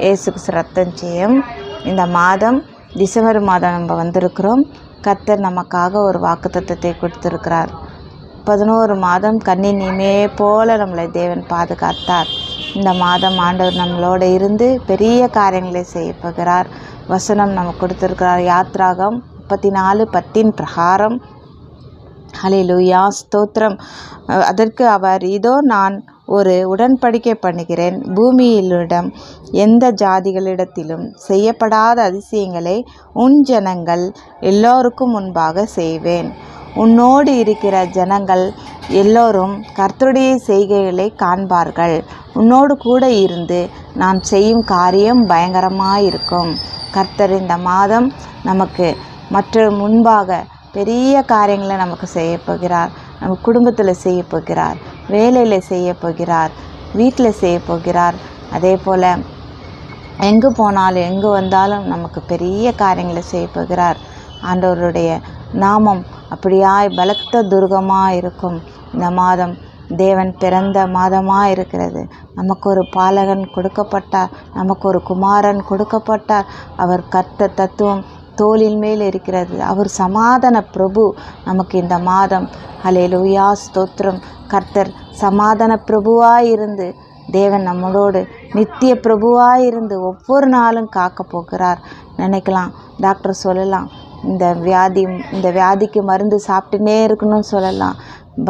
இயேசுக்கு ரத்தம் செய்யும். இந்த மாதம் டிசம்பர் மாதம் நம்ம வந்திருக்கிறோம். கர்த்தர் நமக்காக ஒரு வாக்குத்தத்தத்தை கொடுத்திருக்கிறார். 11 மாதம் கண்ணின் இமையை போல நம்மளை தேவன் பாதுகாத்தார். இந்த மாதம் ஆண்டவர் நம்மளோட இருந்து பெரிய காரியங்களை செய்ய போகிறார். வசனம் நம்ம கொடுத்திருக்கிறார். யாத்ராகம் 34:10 பிரகாரம். ஹல்லேலூயா, ஸ்தோத்திரம். அதற்கு அவர், இதோ நான் ஒரு உடன்படிக்கை பண்ணுகிறேன், பூமியிலிடம் எந்த ஜாதிகளிடத்திலும் செய்யப்படாத அதிசயங்களை உன் ஜனங்கள் எல்லோருக்கும் முன்பாக செய்வேன். உன்னோடு இருக்கிற ஜனங்கள் எல்லோரும் கர்த்தருடைய செய்கைகளை காண்பார்கள். உன்னோடு கூட இருந்து நான் செய்யும் காரியம் பயங்கரமாயிருக்கும். கர்த்தர் இந்த மாதம் நமக்கு மற்ற முன்பாக பெரிய காரியங்களை நமக்கு செய்ய போகிறார். நம்ம குடும்பத்தில் செய்ய போகிறார், வேலையில் செய்ய போகிறார், வீட்டில் செய்ய போகிறார். அதே போல் எங்கே போனாலும் எங்கே வந்தாலும் நமக்கு பெரிய காரியங்களை செய்ய போகிறார். ஆண்டவருடைய நாமம் அப்படியாய் பலத்த துர்கமாக இருக்கும். இந்த மாதம் தேவன் பிறந்த மாதமாக இருக்கிறது. நமக்கு ஒரு பாலகன் கொடுக்கப்பட்டார், நமக்கு ஒரு குமாரன் கொடுக்கப்பட்டார். அவர் கர்த்த தத்துவம் தோளின் மேல் இருக்கிறது. அவர் சமாதான பிரபு. நமக்கு இந்த மாதம் ஹல்லேலூயா, ஸ்தோத்திரம். கர்த்தர் சமாதான பிரபுவாய் இருந்து தேவன் நம்மளோடு நித்திய பிரபுவாய் இருந்து ஒவ்வொரு நாளும் காக்க போகிறார். நினைக்கலாம், டாக்டர் சொல்லலாம் இந்த வியாதிக்கு மருந்து சாப்பிட்டுனே இருக்கணும்னு சொல்லலாம்.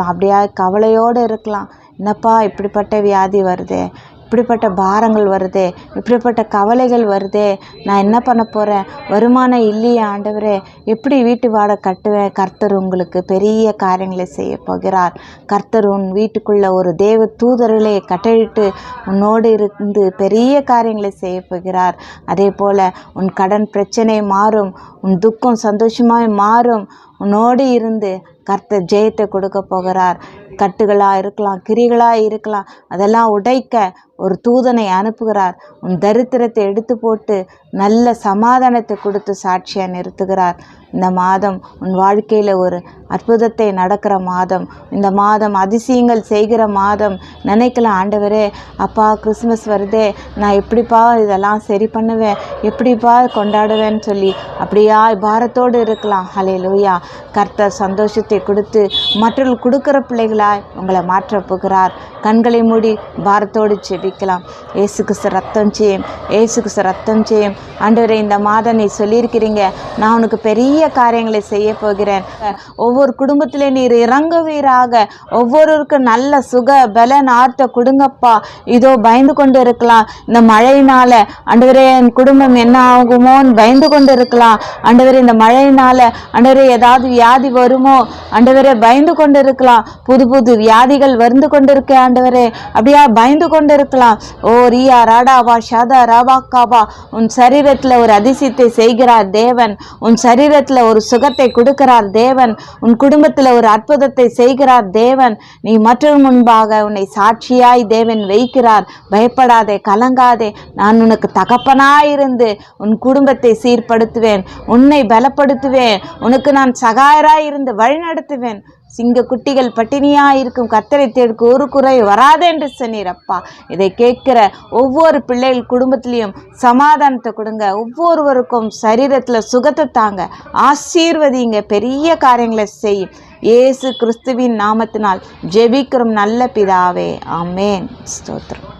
அப்படியா கவலையோடு இருக்கலாம். என்னப்பா இப்படிப்பட்ட வியாதி வருதே, இப்படிப்பட்ட பாரங்கள் வருதே, இப்படிப்பட்ட கவலைகள் வருதே, நான் என்ன பண்ண போகிறேன், வருமானம் இல்லையே ஆண்டவரே, எப்படி வீட்டு வாடகை கட்டுவேன்? கர்த்தர் உங்களுக்கு பெரிய காரியங்களை செய்ய போகிறார். கர்த்தர் உன் வீட்டுக்குள்ளே ஒரு தேவ தூதர்களை கட்டளிட்டு உன்னோடு இருந்து பெரிய காரியங்களை செய்ய போகிறார். அதே போல் உன் கடன் பிரச்சனை மாறும், உன் துக்கம் சந்தோஷமாய் மாறும். உன்னோடு இருந்து கர்த்தர் ஜெயத்தை கொடுக்க போகிறார். கட்டுகளாக இருக்கலாம், கிரிகளாக இருக்கலாம், அதெல்லாம் உடைக்க ஒரு தூதனை அனுப்புகிறார். உன் தரித்திரத்தை எடுத்து போட்டு நல்ல சமாதானத்தை கொடுத்து சாட்சியாக நிறுத்துகிறார். இந்த மாதம் உன் வாழ்க்கையில் ஒரு அற்புதத்தை நடக்கிற மாதம். இந்த மாதம் அதிசயங்கள் செய்கிற மாதம். நினைக்கலாம், ஆண்டவரே அப்பா கிறிஸ்மஸ் வருதே, நான் எப்படிப்பா இதெல்லாம் சரி பண்ணுவேன், எப்படிப்பா கொண்டாடுவேன்னு சொல்லி அப்படியா பாரத்தோடு இருக்கலாம். ஹல்லேலூயா, கர்த்தர் சந்தோஷத்தை கொடுத்து மற்றவர்கள் கொடுக்குற பிள்ளைகளாய் உங்களை மாற்ற போகிறார். கண்களை மூடி பாரத்தோடு செபிக்கலாம். இயேசுக்கு ரத்தம் செய்யும், இயேசுக்கு ரத்தம் செய்யும். ஆண்டவரே, இந்த மாதம் நீ சொல்லியிருக்கிறீங்க, நான் உனக்கு பெரிய காரியங்களை செய்ய போகிறேன். ஒவ்வொரு குடும்பத்திலே நீர் இறங்குவீராக. ஒவ்வொருவருக்கும் நல்ல சுக பலன் ஆர்த்த கொடுங்கப்பா. இதோ பயந்து கொண்டு இருக்கலாம், இந்த மழையினால ஆண்டவரே என் குடும்பம் என்ன ஆகுமோன்னு பயந்து கொண்டு இருக்கலாம். ஆண்டவரே, இந்த மழையினால ஆண்டவரே ஏதாவது வியாதி வருமோ ஆண்டவரே பயந்து கொண்டு இருக்கலாம். புது புது வியாதிகள் வந்து கொண்டிருக்க ஆண்டவரே, அப்படியா பயந்து கொண்டு இருக்கலாம். ஓ ரியா ராடாவா ஷாதா ராபா காபா, உன் சரீரத்தில் ஒரு அதிசயத்தை செய்கிறார் தேவன். உன் சரீரத்தில் ஒரு சுகத்தை கொடுக்கிறார் தேவன். உன் குடும்பத்தில் ஒரு அற்புதத்தை செய்கிறார் தேவன். நீ மற்றொரு முன்பாக உன்னை சாட்சியாய் தேவன் வைக்கிறார். பயப்படாதே, கலங்காதே. நான் உனக்கு தகப்பனாயிருந்து உன் குடும்பத்தை சீர்படுத்துவேன், உன்னை பலப்படுத்துவேன், உனக்கு நான் சகாயராய் இருந்து வழிநடத்துவேன். சிங்க குட்டிகள் பட்டினியாக இருக்கும், கர்த்தரை தேடுக்கு ஒரு குறை வராது என்று சொன்னீரப்பா. இதை கேட்கிற ஒவ்வொரு பிள்ளைகள் குடும்பத்திலையும் சமாதானத்தை கொடுங்க. ஒவ்வொருவருக்கும் சரீரத்தில் சுகத்தை தாங்க, ஆசீர்வதிங்க, பெரிய காரியங்களை செய்யும். இயேசு கிறிஸ்துவின் நாமத்தினால் ஜெபிக்கிறோம் நல்ல பிதாவே, ஆமேன். ஸ்தோத்திரம்.